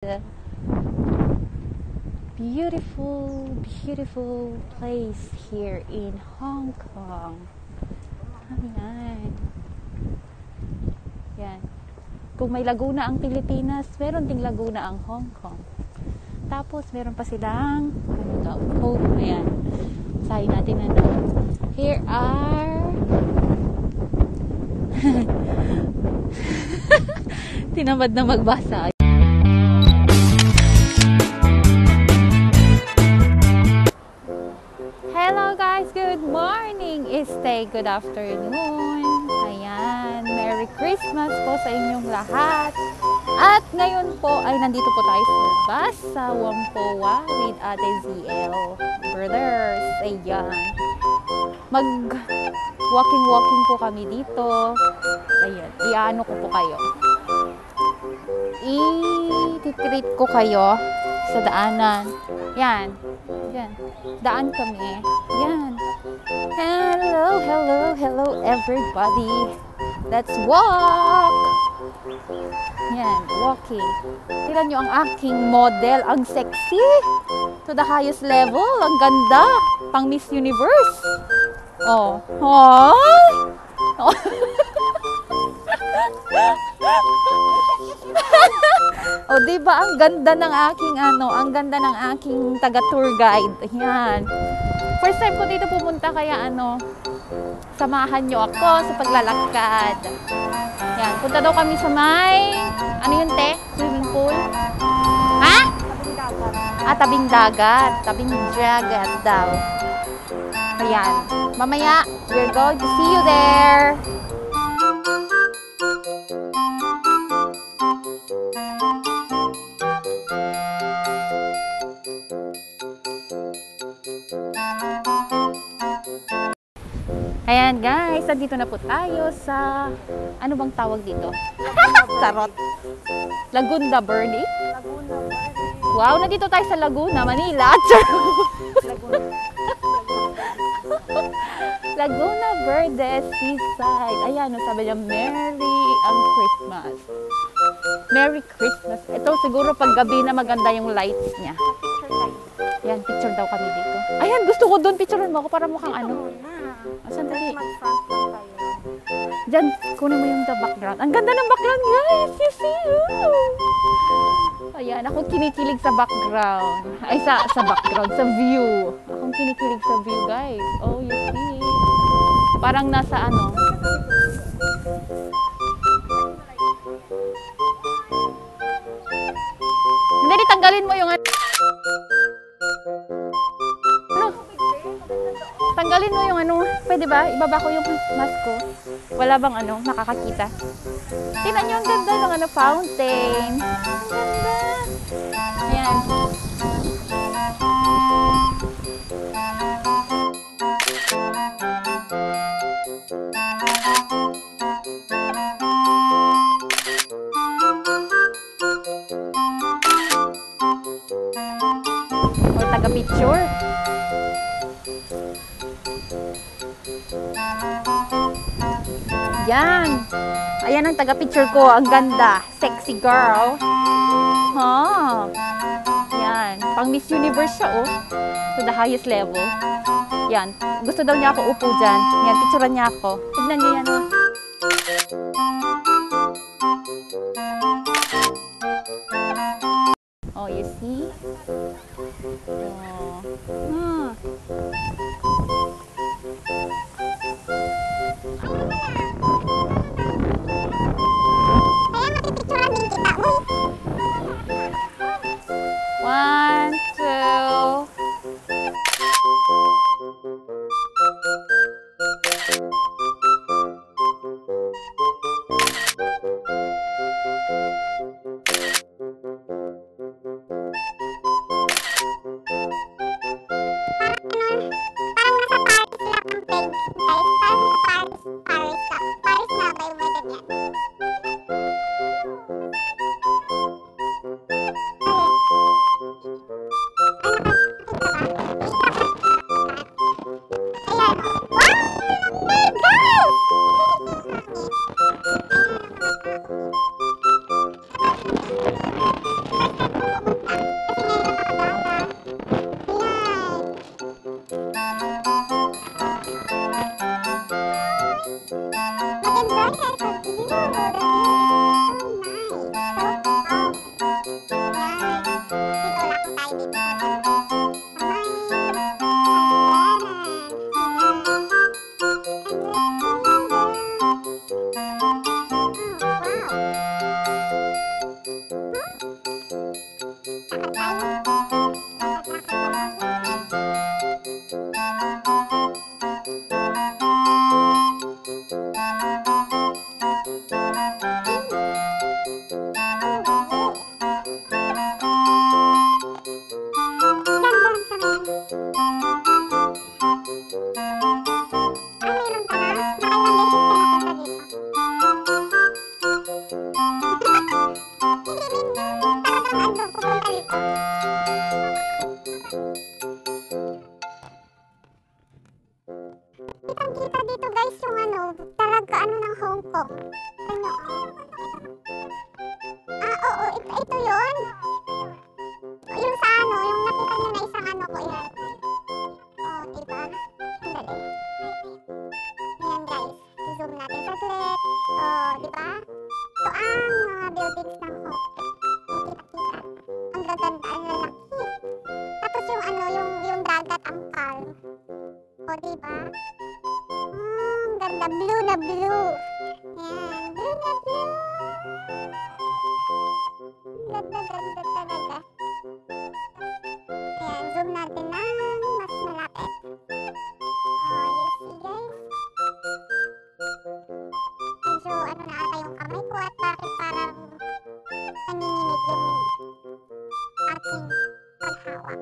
the beautiful place here in Hong Kong. Ayan. Yan. Kung may Laguna ang Pilipinas, meron ding Laguna ang Hong Kong. Tapos, meron pa silang ayan. Sahin natin here are tinamad na magbasa. Hello guys, good morning, good afternoon. Ayan, Merry Christmas po sa inyong lahat. At ngayon po ay nandito po tayo sa labas sa Whampoa with Ate ZL Brothers. Ayan. Mag walking po kami dito. Ayan, iano ko po kayo. I-treat ko kayo sa daanan. Yan. Yan. Daan kami. Yan. Hello everybody. Let's walk. Yan, walking. Tignan nyo ang aking model. Ang sexy. To the highest level. Ang ganda. Pang Miss Universe. Oh. Oh. O, diba ang ganda ng aking ang ganda ng aking taga-tour guide. Ayan. First time ko dito pumunta kaya samahan nyo ako sa paglalakad. Ayan, punta daw kami sa may yun te? Swimming pool? Ha? Tabing dagat. Tabing dagat daw. Ayan. Mamaya, we're going to see you there. Ayan guys, nandito na po tayo sa, ano bang tawag dito? Charot. Laguna Verde? Laguna Verde. Wow, nandito tayo sa Laguna, Manila. Laguna Verde Seaside. Ayan, sabi niya, Christmas. Merry Christmas. Ito siguro pag gabi na maganda yung lights niya. Ayan, picture daw kami dito. Ayan, gusto ko doon. Picturean mo ako para mukhang Sandali. Diyan, kunin mo yung the background. Ang ganda ng background, guys! You see? Ayan, ako kinikilig sa background. Ay, sa background, sa view. Akong kinikilig sa view, guys. Oh, you see? Parang nasa Hindi, tanggalin mo yung Tanggalin mo yung pwede ba? Ibaba ko yung mask ko. Wala bang nakakakita? Tingnan nyo ang ganda ng fountain. Ganda. Ayan. O, taga-picture. Yan. Ayan ang taga-picture ko. Ang ganda. Sexy girl. Yan. Pang Miss Universe siya, to the highest level. Yan. Gusto daw niya ako upo dyan. Yan. Picturean niya ako. Tignan niyo yan, Oh, you see? One, two. Kitang-kita dito guys yung ano, talaga ano ng Hong Kong. Ano? Oo, ito yun. Yung sa ano, yung nakita nyo na isang ano ko yan. Diba? Sandali. Yan guys, zoom natin saglit. Diba? Ito ang mga buildings ng Hong Kong. Kita-kita. Ang gaganda, ang lalaki. Tapos yung ano, yung dagat ang calm. Diba? Ang ganda, blue na blue. Yan, blue na blue. Ganda talaga. Ayan, zoom natin ng mas malapit. You see guys? Medyo ano na ata yung kamay ko at bakit parang nanginginig yung aking paghawak.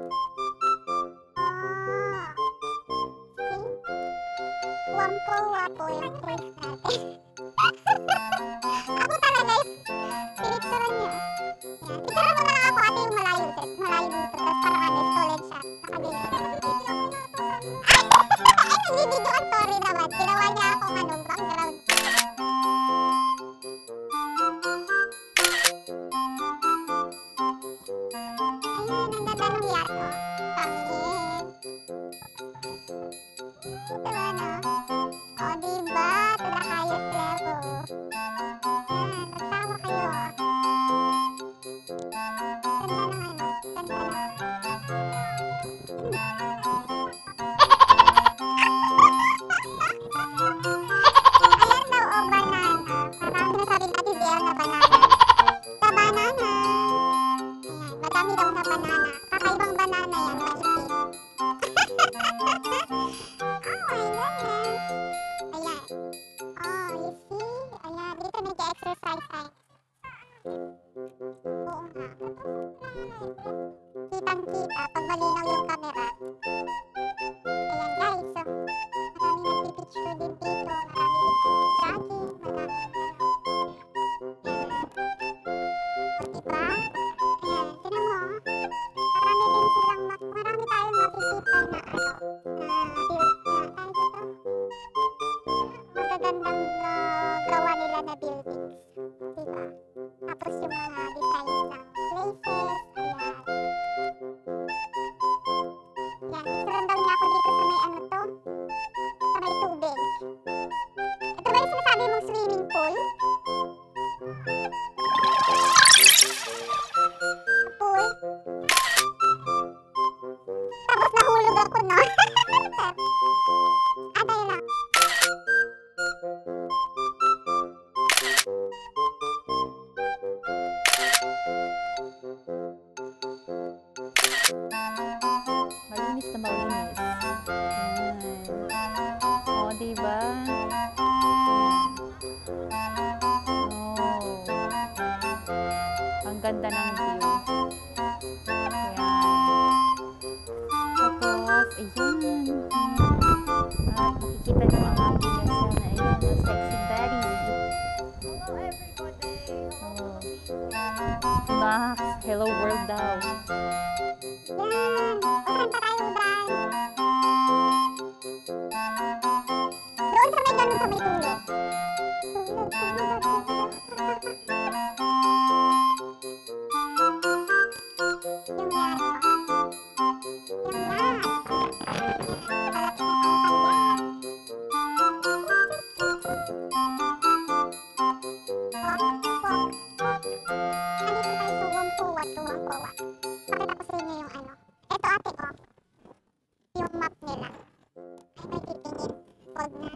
Wapo yung place natin. Ako talaga pinicturan niya. Yan. Picturean mo na lang ako ate yung malayo set. Malayo dito. Tapos parang ano, stolen siya. Nakabili. Ay, nagbibideo ang sorry naman. Ginawa niya akong ano, background. Ayun, ang ganda ng yacht. Pangin. Diba na? Diba? To the highest level. Yan, nagtawa kayo ah. Ganda ng ano, ganda ng... Ayan daw, banana. Parang sinasabi natin siya na banana. The banana. Ayan, madami daw na banana. Kakaibang banana yan, maitim. You see? Ayan, dito nag-exercise tayo. Oo nga. Kitang-kita pag malinaw yung camera. Ayan guys, so, marami nagpipicture din dito. Marami din jogging, marami diba? Ayan, tinan mo. Marami tayong makikita na magagandang gawa nila na buildings. Diba? Tapos yung mga designs ng places. Ayan. Yan, picturean daw niya ako dito sa may ano to. Sa may tubig. Ito ba yung sinasabi mong swimming pool? Pool? Tapos nahulog ako, no? Tayo lang. Malinis na malinis. Diba? Ang ganda ng view. Tapos, ayan. Makikita nyo ang aking na ayan, sexy body. Max, hello world daw. Yan! Saan pa tayo, Bran? Doon sa may ganun sa may tulog. Yung yan. Yung yan. Tuwang-tuwa. Pakita ko sa inyo yung ano. Ito ate ko. Yung map nila. Ay, may titingin. Huwag na.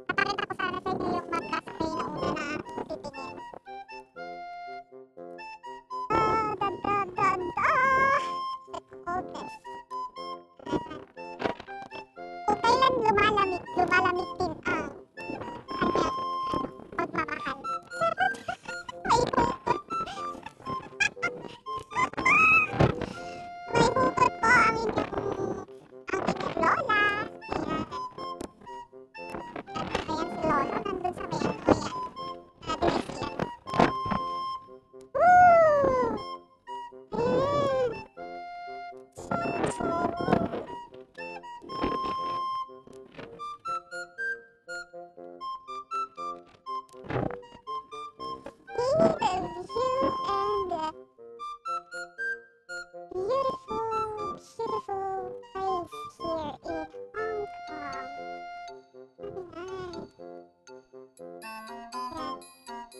Papakita ko sana sa inyo yung map kasi kayo na una na titingin. lumalamig din ang kanyang pagmamahal. May hukot. May hukot po ang inyong lola. Ayan. Ayan si lolo, nandun sa may ano, ayan. Dress yan. Woo!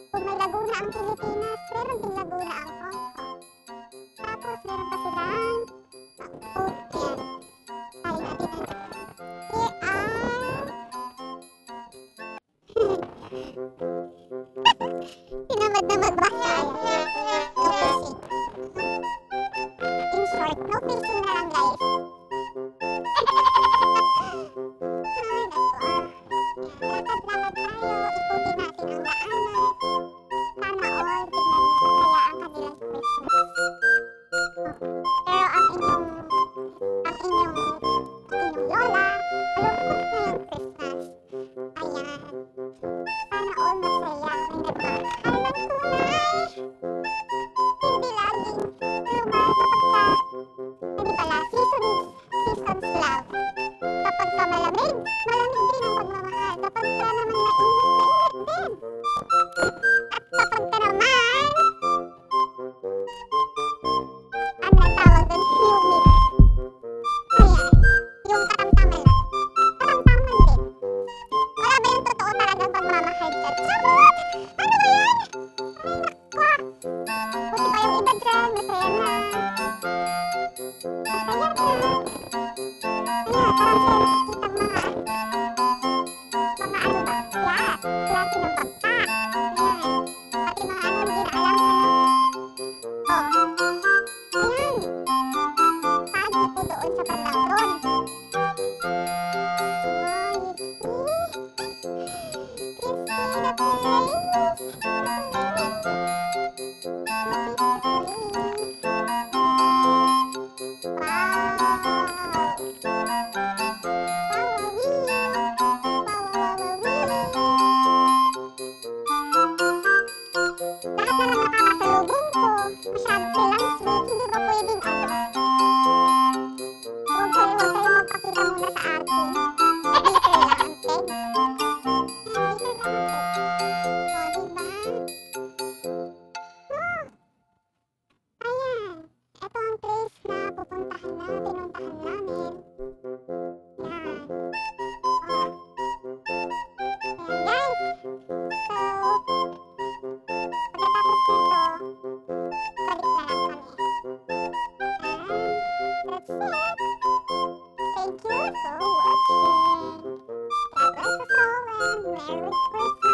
Kung may Laguna ang Pilipinas, meron din Laguna ang Hong Kong. Tapos meron pa silang Oakland. Tayo natin ang here tinamad na magbasa. No fishing. In short, no fishing na lang guys. Ay, naku. Lakad-lakad tayo, ikutin natin ang daanan. Sana all, tignan niyo kaya ang kanilang Christmas. Pero ang inyong lola, malungkot na yung Christmas. Ayan. Sana all masaya. May nagmamahalan tunay. Hindi laging lumas hindi pala, seasons love. Kapag ka malamig, malamig din ang pagmamahal. Kapag ka naman mainit, mainit din. At kapag ka naman, ang natawag doon, humid. Ayan, yung karamdaman lang. Karamdaman din. Wala ba yung totoo talagang pagmamahal dyan? Charot! Ano ba yan? Ay, naku. Buti pa yung iba dyan, masaya na. Masaya na. Ayan, parang sila nakikitang mga ano ba? Flat. Klase ng bangka. Ayan. Pati mga ano, hindi na alam ano. Oh. Ayan. Pagi po doon sa bandang doon. Oh, you see? You see the place? Lahat na lang nakakasalubong ko. Masyado silang sweet. Hindi ba pwedeng ano? Huwag kayo magpakita muna sa akin. Dito lang, ante. Dito lang, ante. O, diba? Ayan. Ito ang place na pinuntahan namin. Yan. Ayan, guys. So, pagkatapos nito, balik na lang kami. And that's it. Thank you for watching. God bless us all and Merry Christmas.